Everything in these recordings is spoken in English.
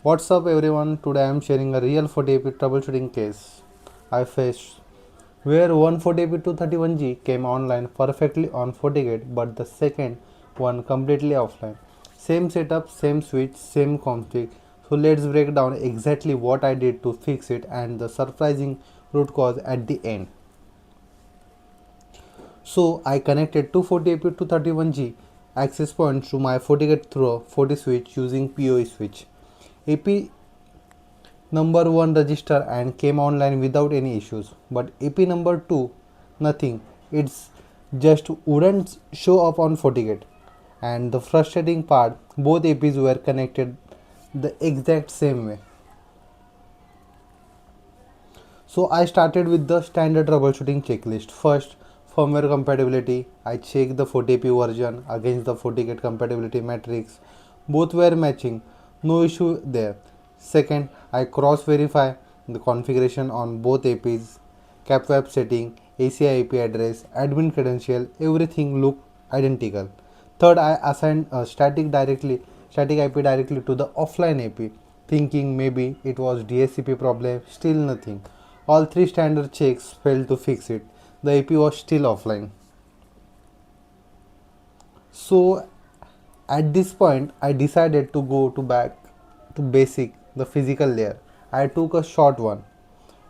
What's up everyone, today I am sharing a real FortiAP troubleshooting case I faced where one FortiAP 231G came online perfectly on FortiGate but the second one completely offline. Same setup, same switch, same config. So let's break down exactly what I did to fix it and the surprising root cause at the end. So I connected two FortiAP 231G access points to my FortiGate through a FortiSwitch using PoE switch. AP number 1 register and came online without any issues, but AP number 2 nothing. It's just wouldn't show up on FortiGate. And the frustrating part, both APs were connected the exact same way. So I started with the standard troubleshooting checklist. First, firmware compatibility. I checked the FortiAP version against the FortiGate compatibility matrix. Both were matching, no issue there. Second, I cross verify the configuration on both APs, capwap setting, ACI IP address, admin credential, everything looked identical. Third, I assigned a static IP directly to the offline AP, thinking maybe it was DHCP problem, still nothing. All three standard checks failed to fix it. The AP was still offline. So at this point, I decided to go to back to basic, the physical layer. I took a short 1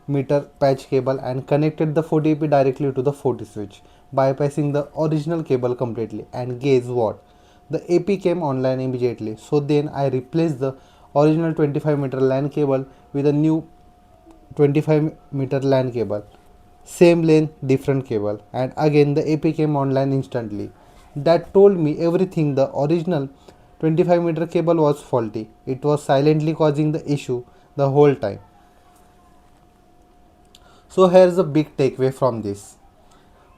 meter patch cable and connected the FortiAP directly to the FortiSwitch, bypassing the original cable completely. And guess what? The AP came online immediately. So then I replaced the original 25-meter LAN cable with a new 25-meter LAN cable. Same length, different cable. And again the AP came online instantly. That told me everything. The original 25-meter cable was faulty. It was silently causing the issue the whole time. So here's a big takeaway from this.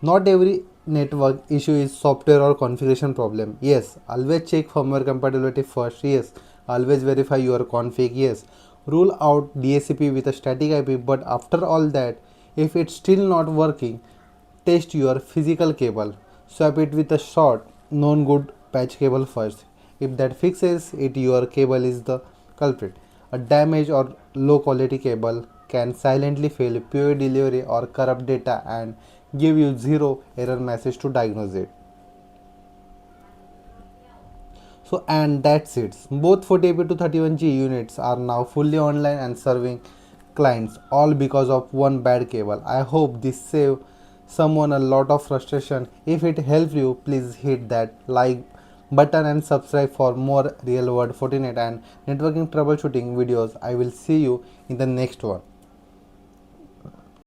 Not every network issue is software or configuration problem. Yes, always check firmware compatibility first. Yes, always verify your config. Yes, rule out DHCP with a static IP. But after all that, if it's still not working, test your physical cable. Swap it with a short, known good patch cable first. If that fixes it, your cable is the culprit. A damaged or low quality cable can silently fail pure delivery or corrupt data and give you zero error message to diagnose it. So and that's it. Both 40AP to 31G units are now fully online and serving clients, all because of one bad cable. I hope this saved someone a lot of frustration. If it helped you, please hit that like button and subscribe for more real world Fortinet and networking troubleshooting videos. I will see you in the next one.